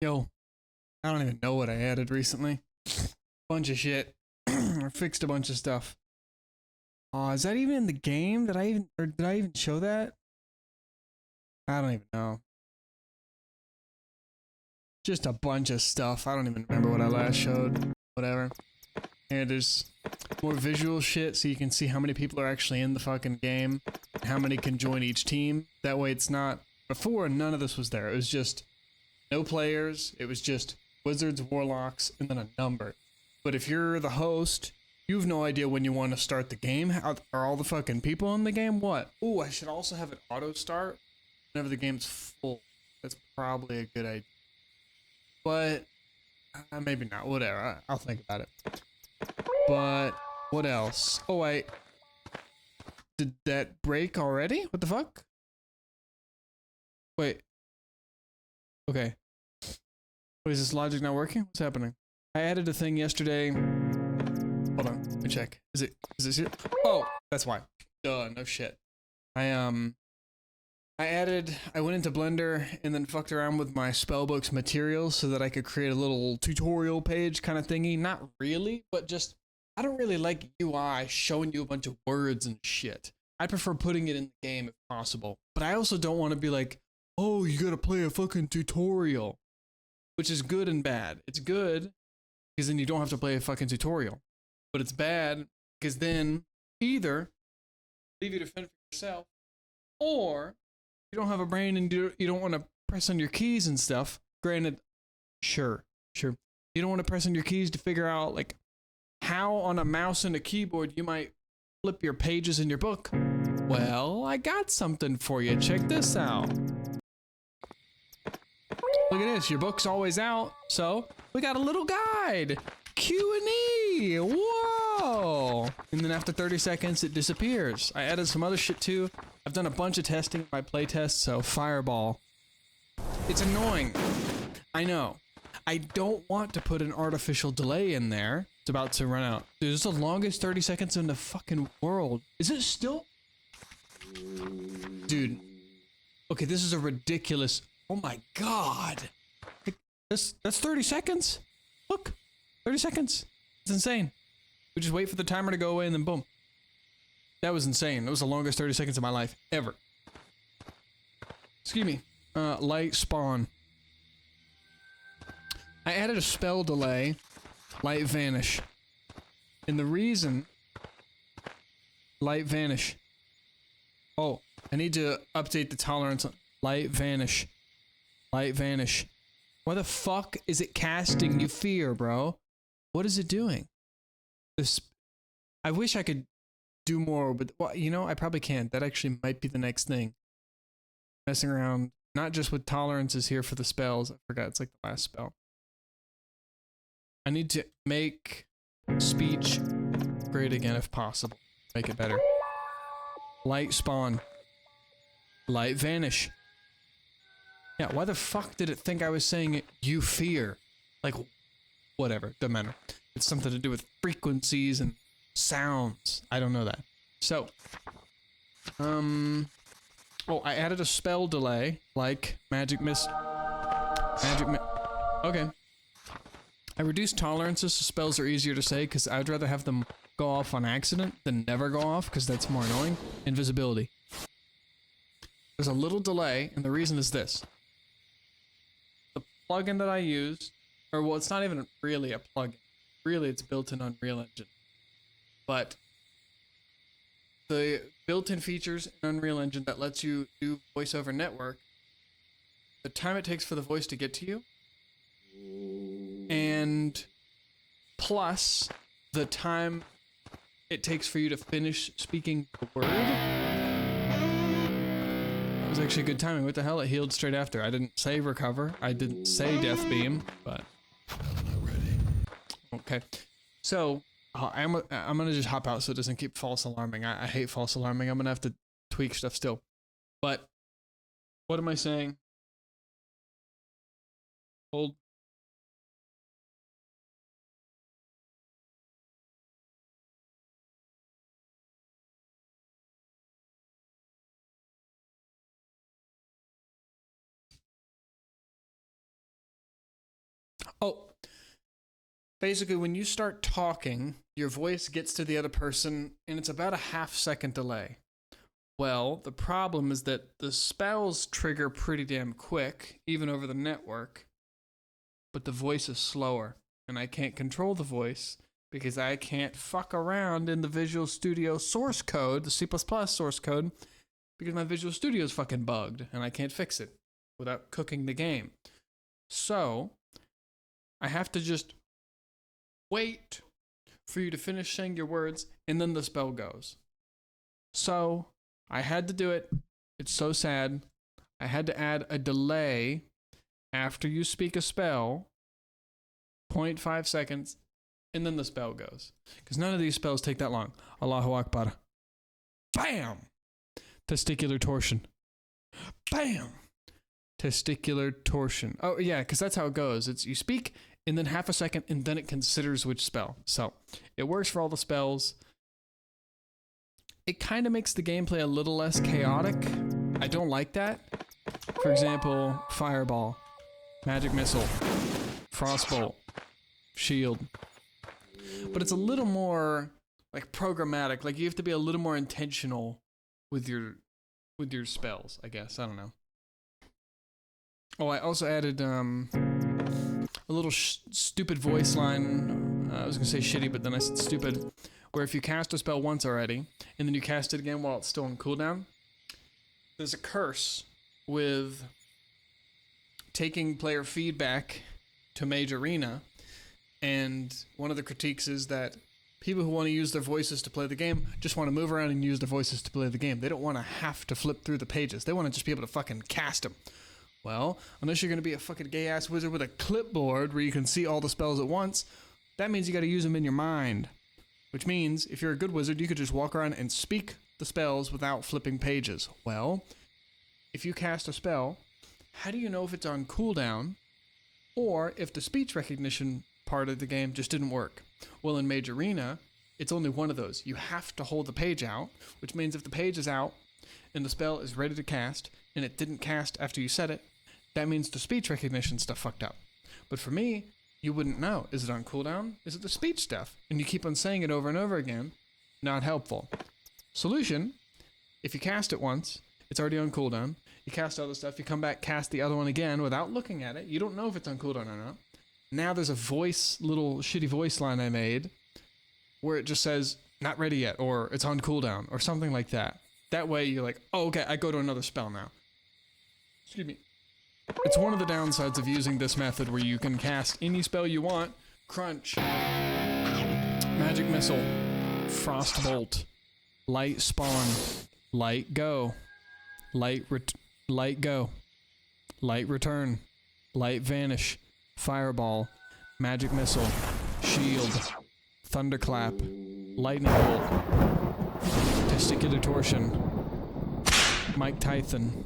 Yo, I don't even know what I added recently. Bunch of shit. I fixed a bunch of stuff. Is that even in the game? Did I even show that? I don't even know. Just a bunch of stuff. I don't even remember what I last showed. Whatever. And there's more visual shit so you can see how many people are actually in the fucking game. How many can join each team. That way it's not... Before, none of this was there. It was just no players. It was just wizards, warlocks, and then a number. But if you're the host, you have no idea when you want to start the game. Are all the fucking people in the game? What? Oh, I should also have it auto start whenever the game's full. That's probably a good idea. But maybe not. Whatever. I'll think about it. But what else? Oh, wait. Did that break already? What the fuck? Wait. Okay. Wait, is this logic not working? What's happening? I added a thing yesterday. Hold on, let me check. Is this here? Oh, that's why. Duh, no shit. I went into Blender and then fucked around with my spellbook's materials so that I could create a little tutorial page kind of thingy. Not really, but just, I don't really like UI showing you a bunch of words and shit. I prefer putting it in the game if possible. But I also don't want to be like, oh, you gotta play a fucking tutorial. Which is good and bad. It's good because then you don't have to play a fucking tutorial. But it's bad because then either leave you to fend for yourself, or you don't have a brain and you don't want to press on your keys and stuff. Granted, sure. You don't want to press on your keys to figure out like how on a mouse and a keyboard you might flip your pages in your book. Well, I got something for you. Check this out. Look at this, your book's always out, so we got a little guide. Q&E, whoa! And then after 30 seconds, it disappears. I added some other shit too. I've done a bunch of testing, my playtest, so fireball. It's annoying. I know. I don't want to put an artificial delay in there. It's about to run out. Dude, this is the longest 30 seconds in the fucking world. Is it still? Dude. Okay, this is a ridiculous... Oh my god. That's 30 seconds. Look, 30 seconds. It's insane. We just wait for the timer to go away and then boom. That was insane. That was the longest 30 seconds of my life ever. Excuse me. Light spawn. I added a spell delay. Light vanish. And the reason... Light vanish. Oh, I need to update the tolerance. Light vanish. Light vanish. Why the fuck is it casting you fear, bro? What is it doing? This. I wish I could do more, but well, you know, I probably can't. That actually might be the next thing. Messing around, not just with tolerances here for the spells. I forgot, it's like the last spell. I need to make speech great again if possible. Make it better. Light spawn. Light vanish. Yeah, why the fuck did it think I was saying you fear? Like, whatever, doesn't matter. It's something to do with frequencies and sounds. I don't know that. So, oh, I added a spell delay, like magic mist. Okay. I reduced tolerances so spells are easier to say because I'd rather have them go off on accident than never go off because that's more annoying. Invisibility. There's a little delay, and the reason is this. The plugin that I use, or well, it's not even really a plugin. Really, it's built in Unreal Engine. But the built-in features in Unreal Engine that lets you do voice over network, the time it takes for the voice to get to you, and plus the time it takes for you to finish speaking the word. It was actually good timing. What the hell? It healed straight after. I didn't say recover. I didn't say death beam, but okay. So I'm gonna just hop out so it doesn't keep false alarming. I hate false alarming. I'm gonna have to tweak stuff still. But what am I saying? Hold. Oh, basically, when you start talking, your voice gets to the other person, and it's about a half-second delay. Well, the problem is that the spells trigger pretty damn quick, even over the network, but the voice is slower, and I can't control the voice because I can't fuck around in the Visual Studio source code, the C++ source code, because my Visual Studio is fucking bugged, and I can't fix it without cooking the game. So, I have to just wait for you to finish saying your words, and then the spell goes. So, I had to do it. It's so sad. I had to add a delay after you speak a spell, 0.5 seconds, and then the spell goes. Because none of these spells take that long. Allahu Akbar. Bam! Testicular torsion. Bam! Testicular torsion. Oh, yeah, because that's how it goes. It's you speak, and then half a second, and then it considers which spell. So, it works for all the spells. It kind of makes the gameplay a little less chaotic. I don't like that. For example, Fireball, Magic Missile, Frostbolt, Shield. But it's a little more like programmatic. Like you have to be a little more intentional with your spells, I guess. I don't know. Oh, I also added a little stupid voice line. I was gonna say shitty, but then I said stupid. Where if you cast a spell once already, and then you cast it again while it's still on cooldown, there's a curse with taking player feedback to Mage Arena, and one of the critiques is that people who want to use their voices to play the game just want to move around and use their voices to play the game. They don't want to have to flip through the pages. They want to just be able to fucking cast them. Well, unless you're going to be a fucking gay-ass wizard with a clipboard where you can see all the spells at once, that means you got to use them in your mind. Which means, if you're a good wizard, you could just walk around and speak the spells without flipping pages. Well, if you cast a spell, how do you know if it's on cooldown, or if the speech recognition part of the game just didn't work? Well, in Mage Arena, it's only one of those. You have to hold the page out, which means if the page is out, and the spell is ready to cast, and it didn't cast after you said it, that means the speech recognition stuff fucked up. But for me, you wouldn't know. Is it on cooldown? Is it the speech stuff? And you keep on saying it over and over again. Not helpful. Solution, if you cast it once, it's already on cooldown. You cast other stuff, you come back, cast the other one again without looking at it. You don't know if it's on cooldown or not. Now there's a little shitty voice line I made where it just says, not ready yet, or it's on cooldown, or something like that. That way you're like, oh, okay, I go to another spell now. Excuse me. It's one of the downsides of using this method where you can cast any spell you want. Crunch. Magic Missile. Frostbolt. Light Spawn. Light Go. Light Go. Light Return. Light Vanish. Fireball. Magic Missile. Shield. Thunderclap. Lightning Bolt. Testicular Torsion. Mike Tyson.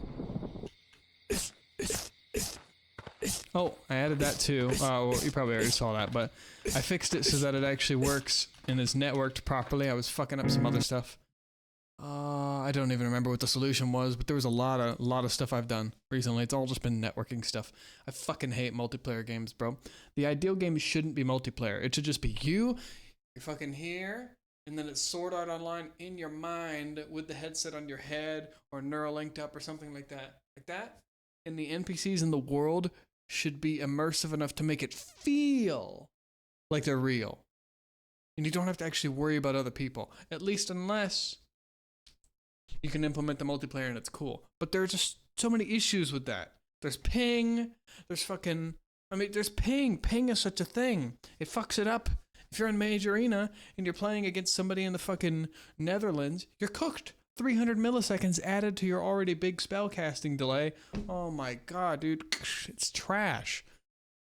Oh, I added that too. Oh, well, you probably already saw that, but I fixed it so that it actually works and is networked properly. I was fucking up some other stuff. I don't even remember what the solution was, but there was a lot of stuff I've done recently. It's all just been networking stuff. I fucking hate multiplayer games, bro. The ideal game shouldn't be multiplayer. It should just be you're fucking here, and then it's Sword Art Online in your mind with the headset on your head or Neuralinked up or something like that. Like that? And the NPCs in the world should be immersive enough to make it feel like they're real. And you don't have to actually worry about other people. At least unless you can implement the multiplayer and it's cool. But there are just so many issues with that. There's ping. There's ping. Ping is such a thing. It fucks it up. If you're in Mage Arena and you're playing against somebody in the fucking Netherlands, you're cooked. 300 milliseconds added to your already big spellcasting delay. Oh my god, dude. It's trash.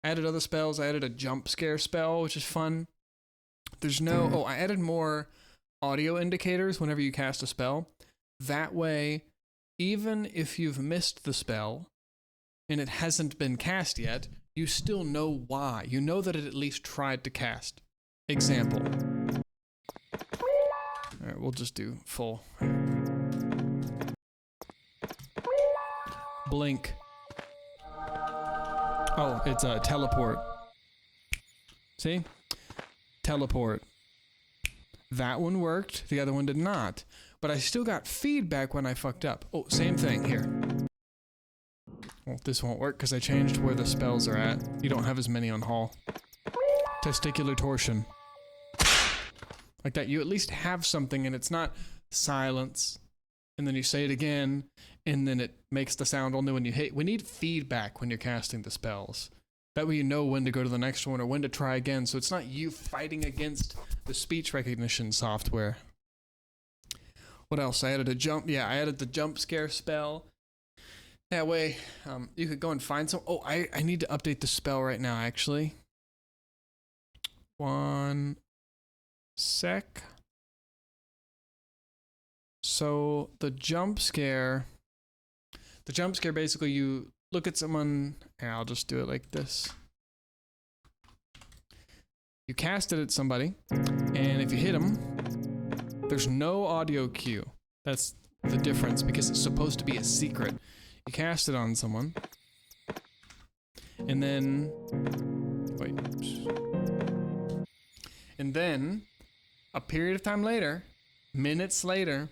Added other spells. I added a jump scare spell, which is fun. I added more audio indicators whenever you cast a spell. That way, even if you've missed the spell and it hasn't been cast yet, you still know why. You know that it at least tried to cast. Example. Alright, we'll just do full. Blink. Oh, it's a teleport. See? Teleport. That one worked, the other one did not. But I still got feedback when I fucked up. Oh, same thing, here. Well, this won't work because I changed where the spells are at. You don't have as many on Hall. Testicular torsion. Like that, you at least have something and it's not silence. And then you say it again, and then it makes the sound only when you hit. We need feedback when you're casting the spells. That way you know when to go to the next one or when to try again, so it's not you fighting against the speech recognition software. What else? I added a jump. Yeah, I added the jump scare spell. That way, you could go and find some. Oh, I need to update the spell right now, actually. 1 sec. So the jump scare basically you look at someone, and I'll just do it like this. You cast it at somebody, and if you hit them, there's no audio cue. That's the difference because it's supposed to be a secret. You cast it on someone, and then, wait, and then a period of time later, minutes later,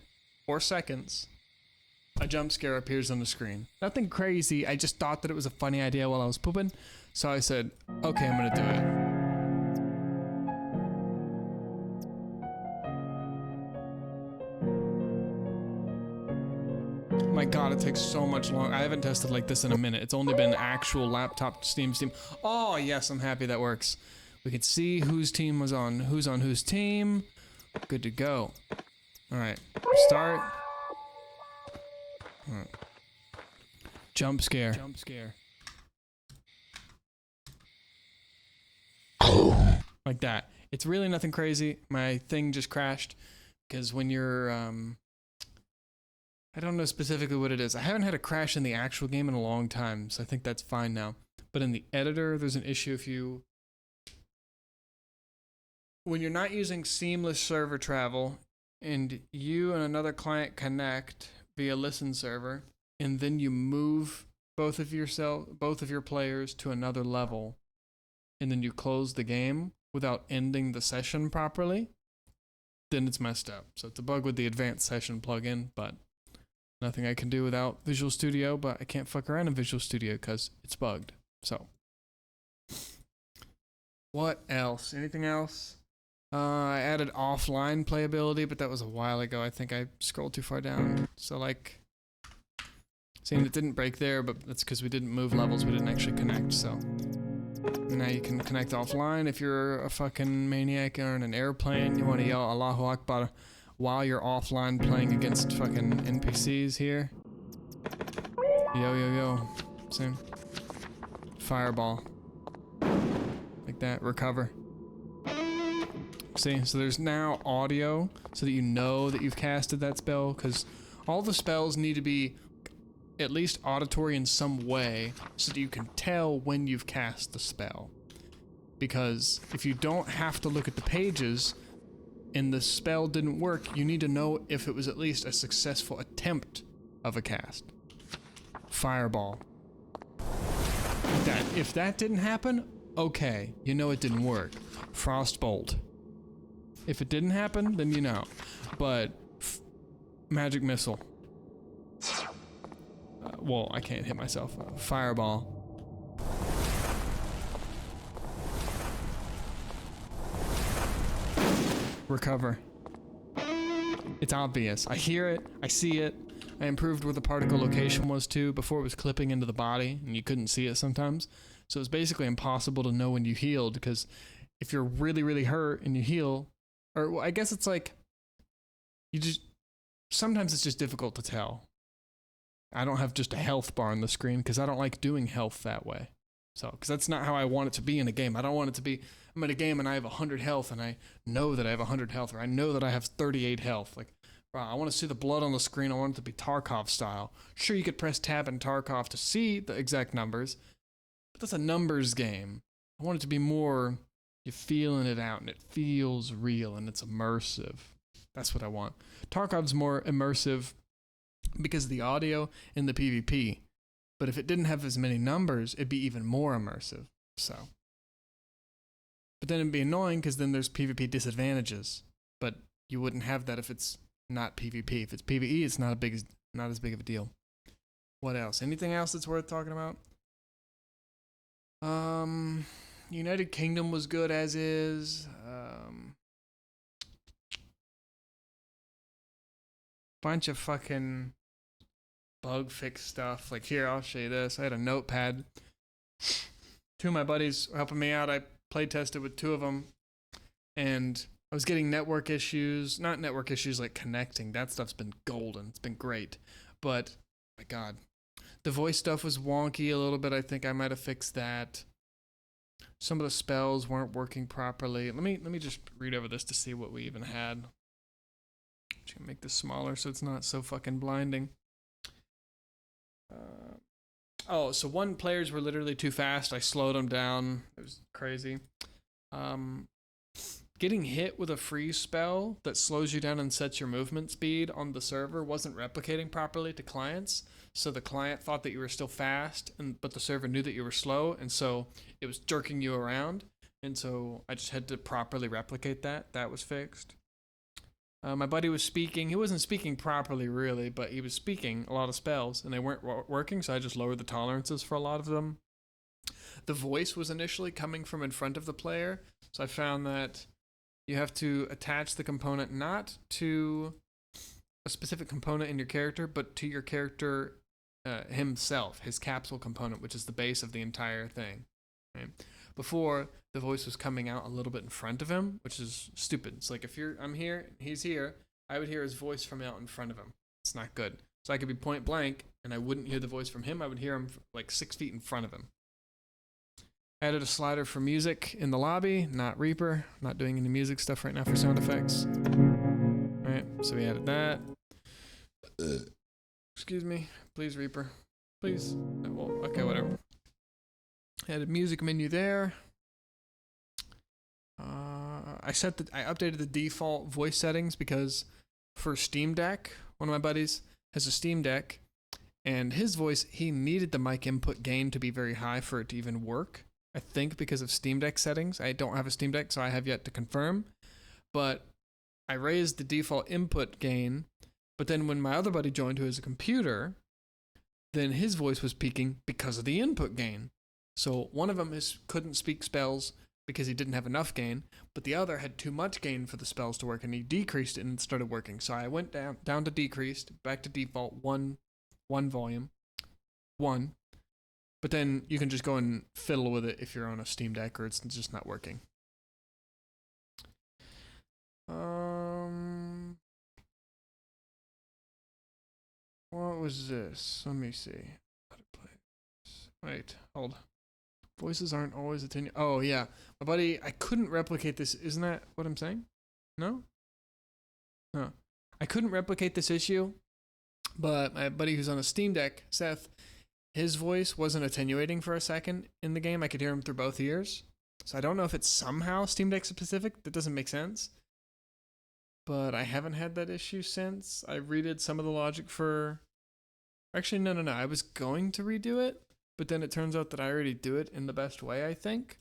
or seconds, a jump scare appears on the screen. Nothing crazy, I just thought that it was a funny idea while I was pooping, so I said, okay, I'm gonna do it. My god, it takes so much longer. I haven't tested like this in a minute. It's only been actual laptop Steam. Oh, yes, I'm happy that works. We can see whose team was on, who's on whose team. Good to go. All right, start. All right. Jump scare. Jump scare. Like that. It's really nothing crazy. My thing just crashed because when you're, I don't know specifically what it is. I haven't had a crash in the actual game in a long time, so I think that's fine now. But in the editor, there's an issue if you... When you're not using seamless server travel, and you and another client connect via listen server, and then you move both of your players to another level, and then you close the game without ending the session properly, then it's messed up. So it's a bug with the advanced session plugin, but nothing I can do without Visual Studio, but I can't fuck around in Visual Studio because it's bugged. So, what else? Anything else? I added offline playability, but that was a while ago. I think I scrolled too far down. So like, seeing it didn't break there, but that's because we didn't move levels. We didn't actually connect, so. Now you can connect offline if you're a fucking maniac or in an airplane. You want to yell Allahu Akbar while you're offline playing against fucking NPCs here. Yo, yo, yo. Same. Fireball. Like that. Recover. See? So there's now audio so that you know that you've casted that spell, because all the spells need to be at least auditory in some way so that you can tell when you've cast the spell. Because if you don't have to look at the pages and the spell didn't work, you need to know if it was at least a successful attempt of a cast. Fireball. If that didn't happen, okay, you know it didn't work. Frostbolt. If it didn't happen, then you know. But magic missile. Well, I can't hit myself. Fireball. Recover. It's obvious. I hear it. I see it. I improved where the particle location was too. Before it was clipping into the body and you couldn't see it sometimes. So it's basically impossible to know when you healed, because if you're really, really hurt and you heal, or well, I guess it's like, sometimes it's just difficult to tell. I don't have just a health bar on the screen because I don't like doing health that way. So, because that's not how I want it to be in a game. I don't want it to be, I'm in a game and I have 100 health and I know that I have 100 health, or I know that I have 38 health. Like, wow, I want to see the blood on the screen. I want it to be Tarkov style. Sure, you could press tab in Tarkov to see the exact numbers, but that's a numbers game. I want it to be more, you're feeling it out and it feels real and it's immersive. That's what I want. Tarkov's more immersive because of the audio and the PvP. But if it didn't have as many numbers, it'd be even more immersive. So. But then it'd be annoying because then there's PvP disadvantages. But you wouldn't have that if it's not PvP. If it's PvE, it's not as big of a deal. What else? Anything else that's worth talking about? United Kingdom was good as is. Bunch of fucking bug fix stuff. Like here, I'll show you this. I had a notepad. Two of my buddies were helping me out. I play tested with two of them, and I was getting network issues. Not network issues like connecting. That stuff's been golden. It's been great. But my God, the voice stuff was wonky a little bit. I think I might have fixed that. Some of the spells weren't working properly. Let me just read over this to see what we even had. Just gonna make this smaller so it's not so fucking blinding. Oh, so one players were literally too fast. I slowed them down. It was crazy. Getting hit with a freeze spell that slows you down and sets your movement speed on the server wasn't replicating properly to clients. So the client thought that you were still fast, but the server knew that you were slow, and so it was jerking you around. And so I just had to properly replicate that. That was fixed. My buddy was speaking. He wasn't speaking properly, really, but he was speaking a lot of spells, and they weren't working, so I just lowered the tolerances for a lot of them. The voice was initially coming from in front of the player, so I found that you have to attach the component not to a specific component in your character, but to your character himself, his capsule component, which is the base of the entire thing. Right? Before, the voice was coming out a little bit in front of him, which is stupid. It's like if I'm here, he's here, I would hear his voice from out in front of him. It's not good. So I could be point blank, and I wouldn't hear the voice from him. I would hear him like 6 feet in front of him. Added a slider for music in the lobby, not Reaper. I'm not doing any music stuff right now for sound effects. Alright, so we added that. Excuse me. Please, Reaper. Please. Well, okay, whatever. Added music menu there. I updated the default voice settings because for Steam Deck, one of my buddies has a Steam Deck, and his voice, he needed the mic input gain to be very high for it to even work. I think because of Steam Deck settings. I don't have a Steam Deck, so I have yet to confirm. But I raised the default input gain, but then when my other buddy joined who has a computer, then his voice was peaking because of the input gain. So one of them couldn't speak spells because he didn't have enough gain, but the other had too much gain for the spells to work, and he decreased it and it started working. So I went down to decreased, back to default, one volume, one. But then you can just go and fiddle with it if you're on a Steam Deck or it's just not working. What was this? Let me see. How to play this. Wait, hold. Voices aren't always attenuated. Oh, yeah. My buddy, I couldn't replicate this. Isn't that what I'm saying? No? No. I couldn't replicate this issue, but my buddy who's on a Steam Deck, Seth, his voice wasn't attenuating for a second in the game. I could hear him through both ears. So I don't know if it's somehow Steam Deck specific. That doesn't make sense. But I haven't had that issue since. I redid some of the logic for... Actually, no. I was going to redo it, but then it turns out that I already do it in the best way, I think.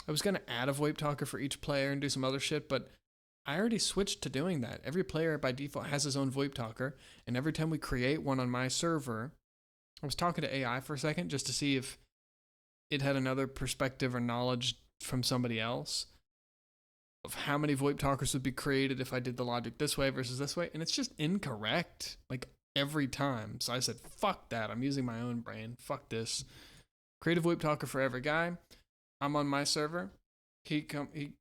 I was going to add a VoIP talker for each player and do some other shit, but I already switched to doing that. Every player by default has his own VoIP talker, and every time we create one on my server... I was talking to AI for a second just to see if it had another perspective or knowledge from somebody else of how many VoIP talkers would be created if I did the logic this way versus this way, and it's just incorrect, like every time. So I said, fuck that, I'm using my own brain, fuck this. Create a VoIP talker for every guy. I'm on my server. He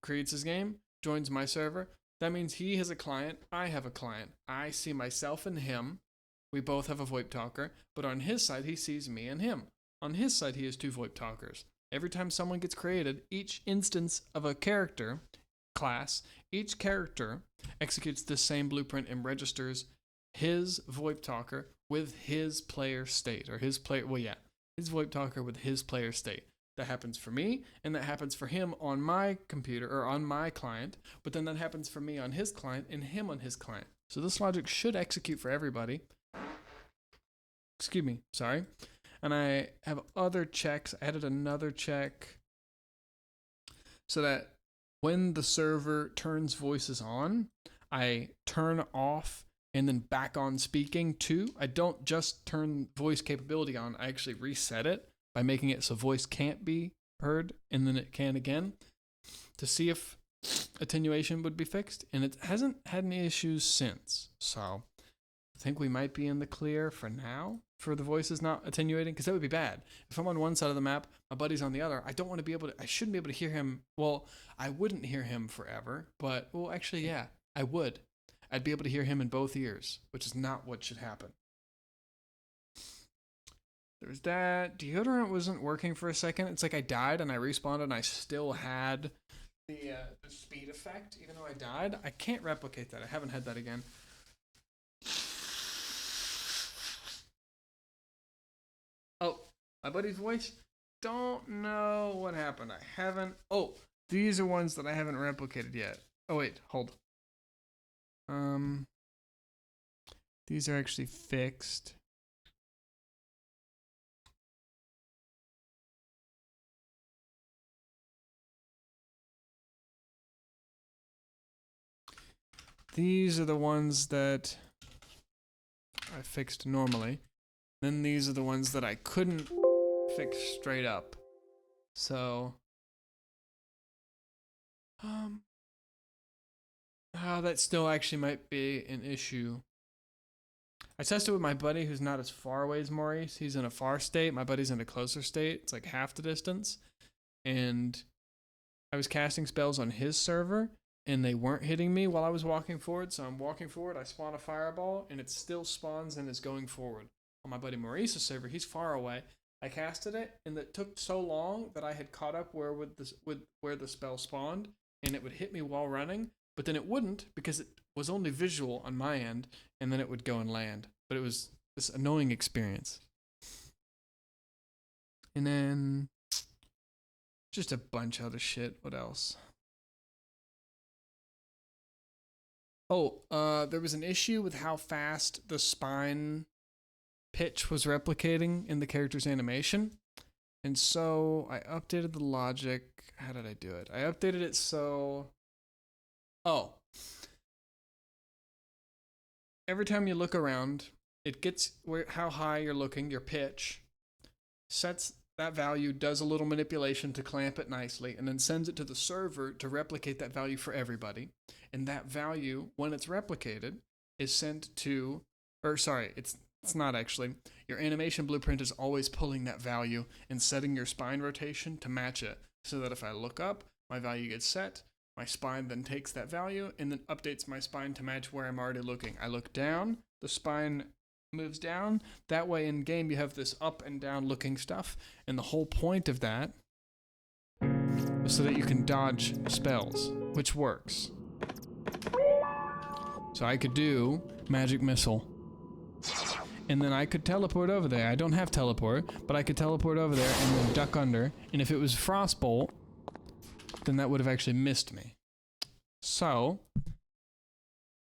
creates his game, joins my server. That means he has a client, I have a client. I see myself and him. We both have a VoIP talker, but on his side, he sees me and him. On his side, he has two VoIP talkers. Every time someone gets created, each instance of a character class, each character executes the same blueprint and registers his VoIP talker with his player state, or his VoIP talker with his player state. That happens for me, and that happens for him on my computer, or on my client, but then that happens for me on his client, and him on his client. So this logic should execute for everybody. Excuse me, sorry. And I have other checks. I added another check. so that when the server turns voices on, I turn off and then back on speaking too. I don't just turn voice capability on, I actually reset it by making it so voice can't be heard and then it can again to see if attenuation would be fixed. And it hasn't had any issues since. So I think we might be in the clear for now for the voices not attenuating, because that would be bad. If I'm on one side of the map, my buddy's on the other, I don't want to be able to, I shouldn't be able to hear him. Well, I wouldn't hear him forever, but, well, actually, yeah, I would. I'd be able to hear him in both ears, which is not what should happen. There's that. Deodorant wasn't working for a second. It's like I died and I respawned and I still had the speed effect, even though I died. I can't replicate that. I haven't had that again. Oh, my buddy's voice? Don't know what happened. I haven't. Oh, these are ones that I haven't replicated yet. Oh, wait, hold. These are actually fixed. These are the ones that I fixed normally. Then these are the ones that I couldn't fix straight up. So, that still actually might be an issue. I tested with my buddy who's not as far away as Maurice. He's in a far state. My buddy's in a closer state. It's like half the distance. And I was casting spells on his server, and they weren't hitting me while I was walking forward. So I'm walking forward, I spawn a fireball, and it still spawns and is going forward. On my buddy Maurice's server, he's far away. I casted it, and it took so long that I had caught up where the spell spawned, and it would hit me while running, but then it wouldn't because it was only visual on my end, and then it would go and land. But it was this annoying experience. And then just a bunch of other shit. What else? Oh, there was an issue with how fast the spine pitch was replicating in the character's animation. And so I updated the logic. How did I do it? I updated it so... Oh. Every time you look around, it gets how high you're looking, your pitch, sets that value, does a little manipulation to clamp it nicely, and then sends it to the server to replicate that value for everybody. And that value, when it's replicated, is sent to... Or sorry, it's not actually. Your animation blueprint is always pulling that value and setting your spine rotation to match it, so that if I look up, my value gets set, my spine then takes that value and then updates my spine to match where I'm already looking. I look down, the spine moves down. That way in game you have this up and down looking stuff, and the whole point of that is so that you can dodge spells, which works. So I could do magic missile, and then I could teleport over there. I don't have teleport, but I could teleport over there and then duck under, and if it was frostbolt, then that would have actually missed me. So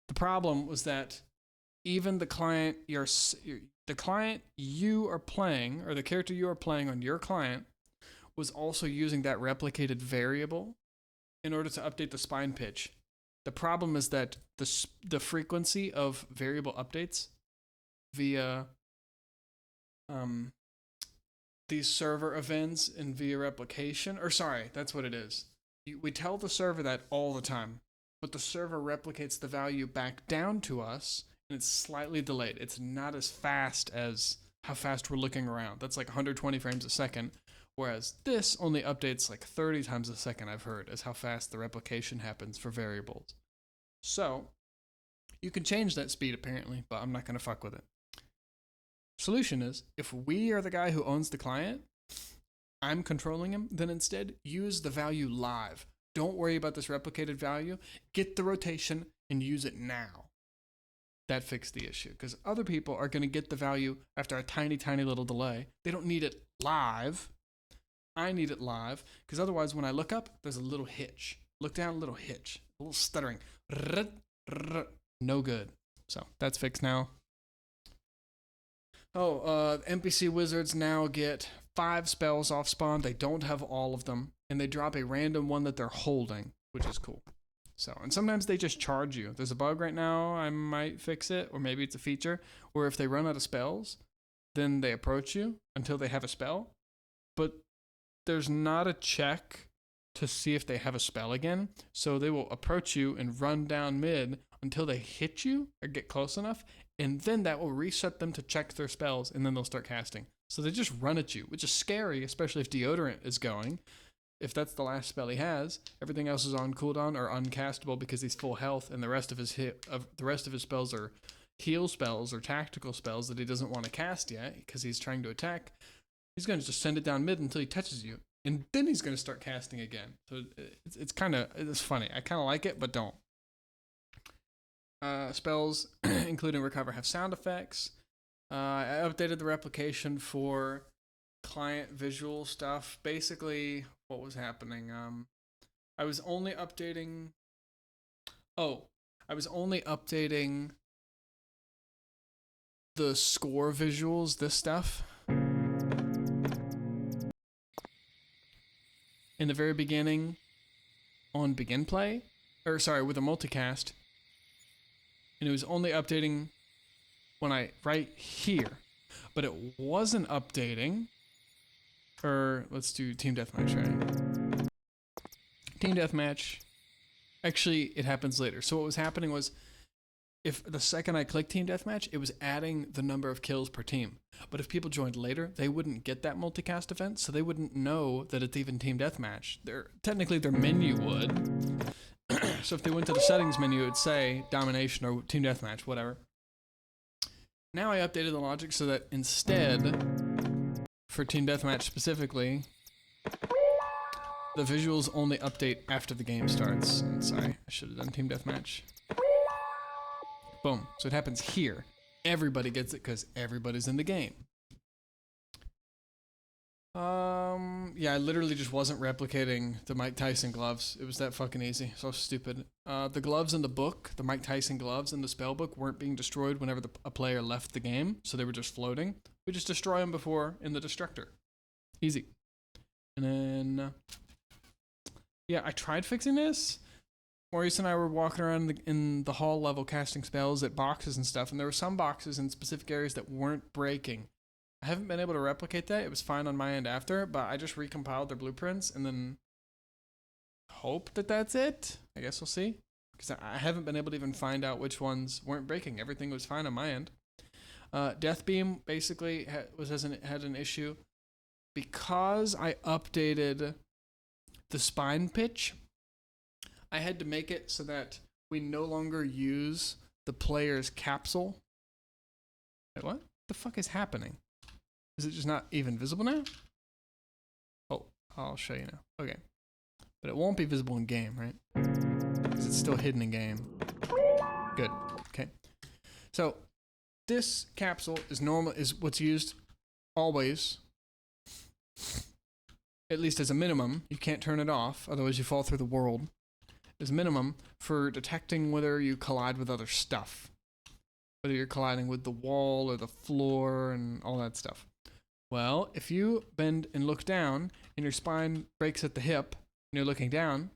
the problem was that even the client you are playing, or the character you are playing on your client, was also using that replicated variable in order to update the spine pitch. The problem is that the frequency of variable updates via these server events and via replication, or sorry, that's what it is. We tell the server that all the time, but the server replicates the value back down to us, and it's slightly delayed. It's not as fast as how fast we're looking around. That's like 120 frames a second, whereas this only updates like 30 times a second, I've heard, as how fast the replication happens for variables. So you can change that speed apparently, but I'm not going to fuck with it. Solution is, if we are the guy who owns the client, I'm controlling him, then instead use the value live. Don't worry about this replicated value. Get the rotation and use it now. That fixed the issue, because other people are going to get the value after a tiny, tiny little delay. They don't need it live. I need it live, because otherwise when I look up, there's a little hitch. Look down, a little hitch. A little stuttering. No good. So that's fixed now. NPC wizards now get 5 spells off spawn. They don't have all of them, and they drop a random one that they're holding, which is cool. So, and sometimes they just charge you. There's a bug right now, I might fix it, or maybe it's a feature, where if they run out of spells, then they approach you until they have a spell. But there's not a check to see if they have a spell again. So they will approach you and run down mid until they hit you or get close enough, and then that will reset them to check their spells, and then they'll start casting. So they just run at you, which is scary, especially if deodorant is going. If that's the last spell he has, everything else is on cooldown or uncastable because he's full health, and the rest of his spells are heal spells or tactical spells that he doesn't want to cast yet because he's trying to attack. He's going to just send it down mid until he touches you, and then he's going to start casting again. So it's funny. I kind of like it, but don't. Spells, including recover, have sound effects. I updated the replication for client visual stuff. Basically, what was happening? I was only updating the score visuals, this stuff. In the very beginning, on begin play, with a multicast, and it was only updating when right here, but it wasn't updating. Let's do team deathmatch, right? Team deathmatch. Actually, it happens later. So what was happening was, if the second I clicked team deathmatch, it was adding the number of kills per team. But if people joined later, they wouldn't get that multicast event, so they wouldn't know that it's even team deathmatch. Technically their menu would. So if they went to the settings menu, it would say domination or team deathmatch, whatever. Now I updated the logic so that instead, for team deathmatch specifically, the visuals only update after the game starts. Sorry, I should have done team deathmatch. Boom. So it happens here. Everybody gets it because everybody's in the game. Yeah, I literally just wasn't replicating the Mike Tyson gloves. It was that fucking easy. So stupid. The gloves in the book, the Mike Tyson gloves in the spell book, weren't being destroyed whenever a player left the game, so they were just floating. We just destroy them before in the destructor. Easy. And then, yeah, I tried fixing this. Maurice and I were walking around in the hall level casting spells at boxes and stuff, and there were some boxes in specific areas that weren't breaking. I haven't been able to replicate that. It was fine on my end after, but I just recompiled their blueprints and then hope that that's it. I guess we'll see. Because I haven't been able to even find out which ones weren't breaking. Everything was fine on my end. Death Beam basically had an issue because I updated the spine pitch. I had to make it so that we no longer use the player's capsule. Wait, what the fuck is happening? Is it just not even visible now? Oh, I'll show you now. Okay. But it won't be visible in game, right? Because it's still hidden in game. Good. Okay. So this capsule is what's used always. At least as a minimum. You can't turn it off, otherwise you fall through the world. As a minimum for detecting whether you collide with other stuff. Whether you're colliding with the wall or the floor and all that stuff. Well, if you bend and look down and your spine breaks at the hip and you're looking down,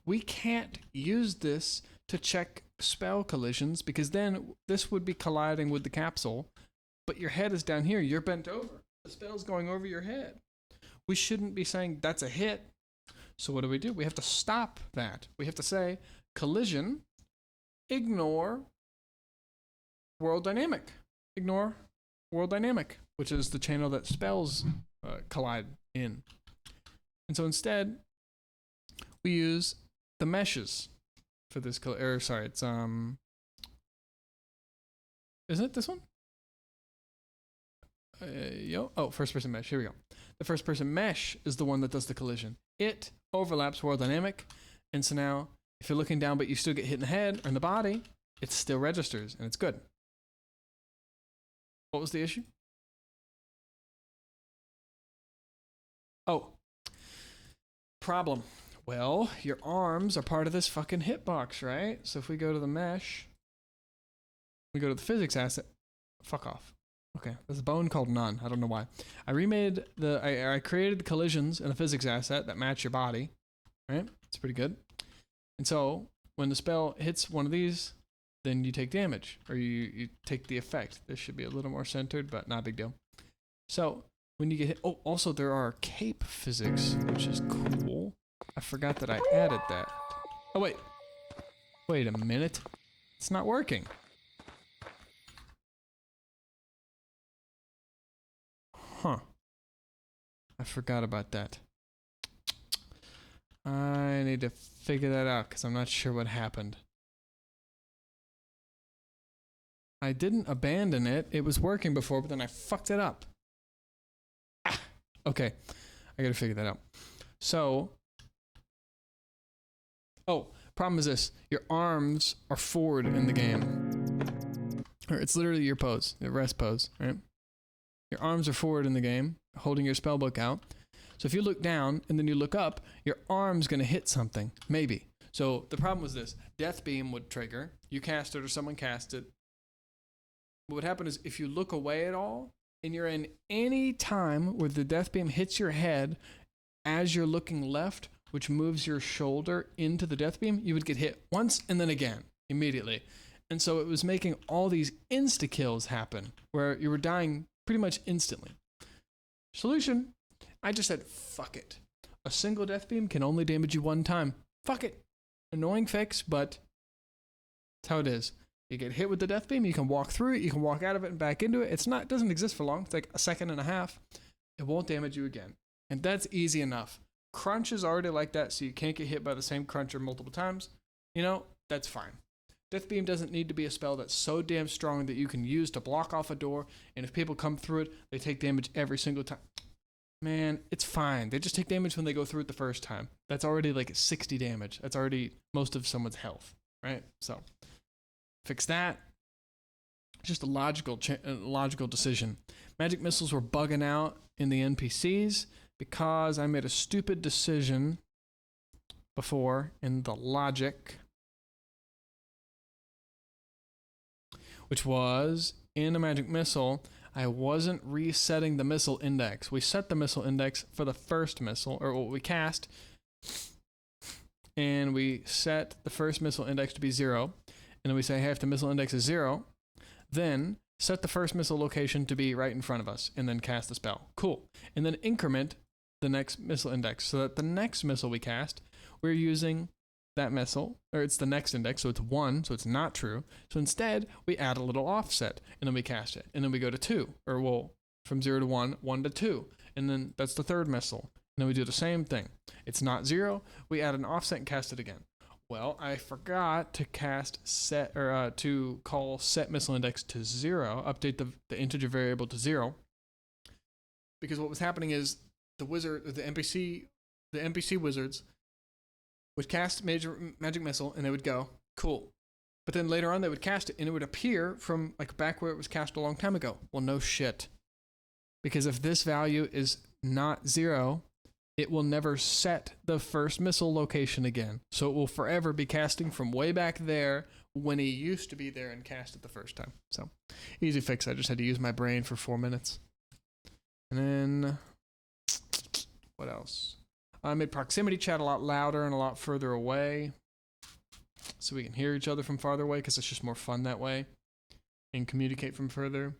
we can't use this to check spell collisions because then this would be colliding with the capsule, but your head is down here, you're bent over. The spell's going over your head. We shouldn't be saying that's a hit. So what do? We have to stop that. We have to say collision, ignore world dynamic. Ignore world dynamic, which is the channel that spells collide in. And so instead, we use the meshes for this. It's isn't it this one? First person mesh. Here we go. The first person mesh is the one that does the collision. It overlaps world dynamic, and so now if you're looking down but you still get hit in the head or in the body, it still registers and it's good. What was the issue? Oh. Problem. Well, your arms are part of this fucking hitbox, right? So if we go to the mesh, we go to the physics asset, fuck off. Okay, there's a bone called none. I don't know why. I remade I created the collisions in a physics asset that match your body. Right? It's pretty good. And so when the spell hits one of these, then you take damage, or you take the effect. This should be a little more centered, but not a big deal. So when you get hit, oh, also there are cape physics, which is cool. I forgot that I added that. Oh wait a minute, it's not working. Huh? I forgot about that. I need to figure that out because I'm not sure what happened. I didn't abandon it. It was working before, but then I fucked it up. Ah, okay, I gotta figure that out. So, oh, problem is this. Your arms are forward in the game. Or it's literally your pose, the rest pose, right? Your arms are forward in the game, holding your spellbook out. So if you look down and then you look up, your arm's gonna hit something, maybe. So the problem was this. Death Beam would trigger. You cast it or someone cast it. What would happen is if you look away at all, and you're in any time where the Death Beam hits your head as you're looking left, which moves your shoulder into the Death Beam, you would get hit once and then again, immediately. And so it was making all these insta-kills happen, where you were dying pretty much instantly. Solution, I just said, fuck it. A single Death Beam can only damage you one time. Fuck it. Annoying fix, but that's how it is. You get hit with the Death Beam, you can walk through it, you can walk out of it and back into it. It doesn't exist for long. It's like a second and a half. It won't damage you again. And that's easy enough. Crunch is already like that, so you can't get hit by the same cruncher multiple times. You know, that's fine. Death Beam doesn't need to be a spell that's so damn strong that you can use to block off a door, and if people come through it, they take damage every single time. Man, it's fine. They just take damage when they go through it the first time. That's already like 60 damage. That's already most of someone's health, right? So, fix that. Just a logical decision. Magic missiles were bugging out in the NPCs because I made a stupid decision before in the logic, which was in a magic missile, I wasn't resetting the missile index. We set the missile index for the first missile, or what we cast, and we set the first missile index to be 0, and then we say, hey, if the missile index is 0, then set the first missile location to be right in front of us, and then cast the spell. Cool. And then increment the next missile index, so that the next missile we cast, we're using that missile, or it's the next index, so it's 1, so it's not true. So instead, we add a little offset, and then we cast it. And then we go to 2, or well, from 0 to 1, 1 to 2. And then that's the third missile. And then we do the same thing. It's not 0, we add an offset and cast it again. Well, I forgot to to call set missile index to 0, update the integer variable to 0. Because what was happening is the NPC wizards would cast magic missile and they would go, cool. But then later on they would cast it and it would appear from like back where it was cast a long time ago. Well, no shit. Because if this value is not 0, it will never set the first missile location again. So it will forever be casting from way back there when he used to be there and cast it the first time. So easy fix. I just had to use my brain for 4 minutes. And then what else? I made proximity chat a lot louder and a lot further away, so we can hear each other from farther away, because it's just more fun that way, and communicate from further.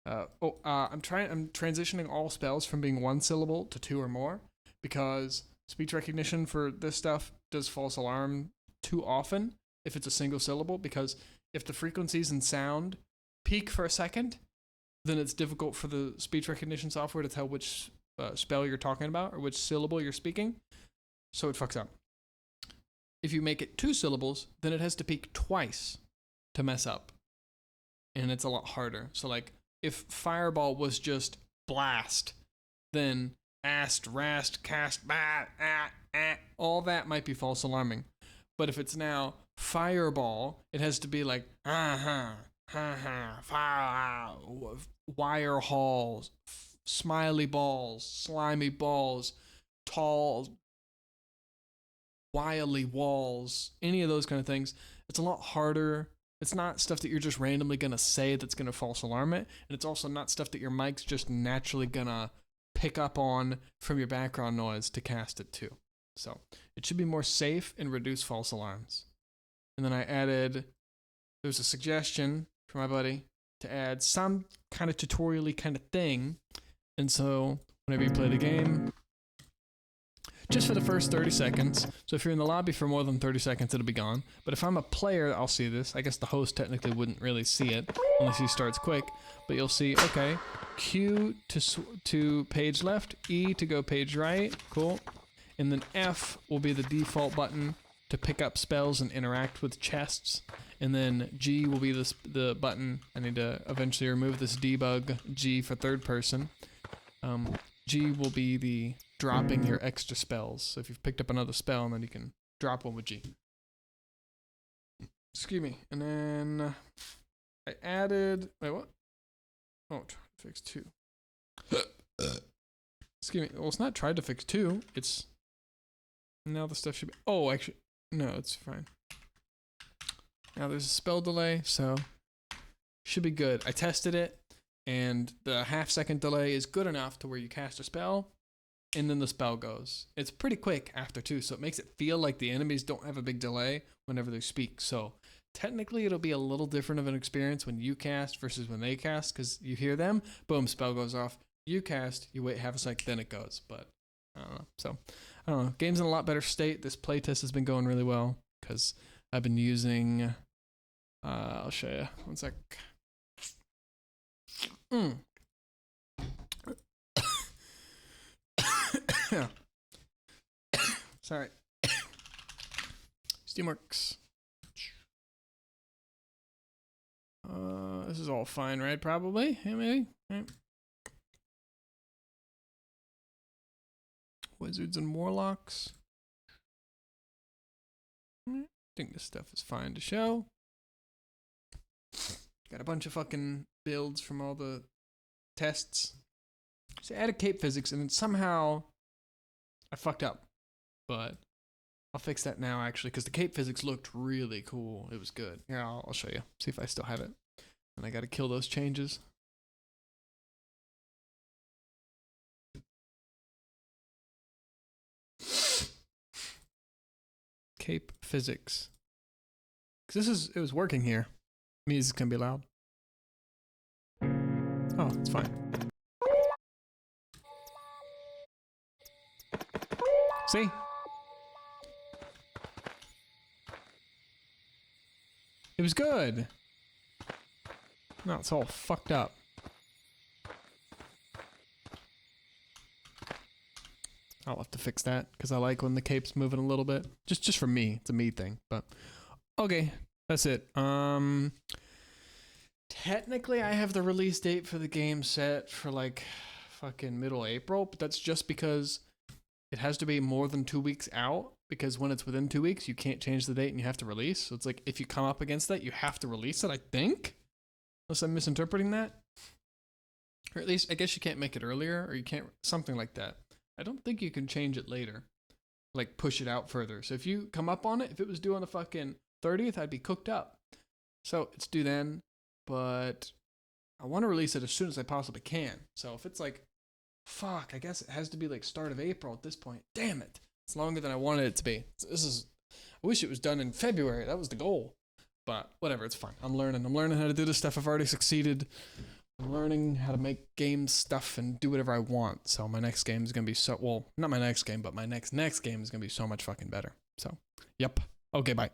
I'm transitioning all spells from being 1 syllable to 2 or more, because speech recognition for this stuff does false alarm too often if it's a single syllable, because if the frequencies and sound peak for a second, then it's difficult for the speech recognition software to tell which spell you're talking about or which syllable you're speaking, so it fucks up. If you make it 2 syllables, then it has to peak twice to mess up, and it's a lot harder. So like if fireball was just blast, then ast, rast, cast, bat, all that might be false alarming. But if it's now fireball, it has to be like fire, wire halls, smiley balls, slimy balls, tall, wily walls, any of those kind of things. It's a lot harder. It's not stuff that you're just randomly gonna say that's gonna false alarm it, and it's also not stuff that your mic's just naturally gonna pick up on from your background noise to cast it to. So it should be more safe and reduce false alarms. And then I added, there was a suggestion from my buddy to add some kind of tutorial-y kind of thing. And so whenever you play the game, just for the first 30 seconds. So if you're in the lobby for more than 30 seconds, it'll be gone. But if I'm a player, I'll see this. I guess the host technically wouldn't really see it unless he starts quick. But you'll see, okay, Q to page left, E to go page right, cool. And then F will be the default button to pick up spells and interact with chests. And then G will be the button. I need to eventually remove this debug G for third person. G will be the dropping your extra spells. So if you've picked up another spell, and then you can drop one with G. Excuse me. And then I added, wait, what? Oh, try to fix 2. Excuse me. Well, it's not tried to fix 2. It's, now the stuff should be, oh, actually, no, it's fine. Now there's a spell delay, so should be good. I tested it, and the half-second delay is good enough to where you cast a spell, and then the spell goes. It's pretty quick after too, so it makes it feel like the enemies don't have a big delay whenever they speak. So technically it'll be a little different of an experience when you cast versus when they cast, because you hear them, boom, spell goes off. You cast, you wait half a second, then it goes. But I don't know. So I don't know. Game's in a lot better state. This playtest has been going really well because I've been using. I'll show you. One sec. Sorry. Steamworks. This is all fine, right? Probably. Yeah, maybe. Right. Wizards and Warlocks. I think this stuff is fine to show. Got a bunch of fucking builds from all the tests. So I added cape physics, and then somehow I fucked up. But I'll fix that now, actually, because the cape physics looked really cool. It was good. Here, I'll show you. See if I still have it. And I gotta kill those changes. Cape physics. Because it was working here. Music's gonna be loud. Oh, it's fine. See? It was good. No, it's all fucked up. I'll have to fix that because I like when the cape's moving a little bit. Just for me. It's a me thing, but okay. That's it. Technically I have the release date for the game set for like fucking middle April, but that's just because it has to be more than 2 weeks out, because when it's within 2 weeks, you can't change the date and you have to release. So it's like, if you come up against that, you have to release it, I think. Unless I'm misinterpreting that. Or at least, I guess you can't make it earlier, or you can't, something like that. I don't think you can change it later. Like, push it out further. So if you come up on it, if it was due on the fucking 30th, I'd be cooked up. So it's due then, but I want to release it as soon as I possibly can. So if it's like, fuck, I guess it has to be like start of April at this point. Damn it. It's longer than I wanted it to be. I wish it was done in February. That was the goal. But whatever, it's fine. I'm learning how to do this stuff. I've already succeeded. I'm learning how to make game stuff and do whatever I want. So my next game is going to be so, well, not my next game, but my next game is going to be so much fucking better. So, yep. Okay, bye.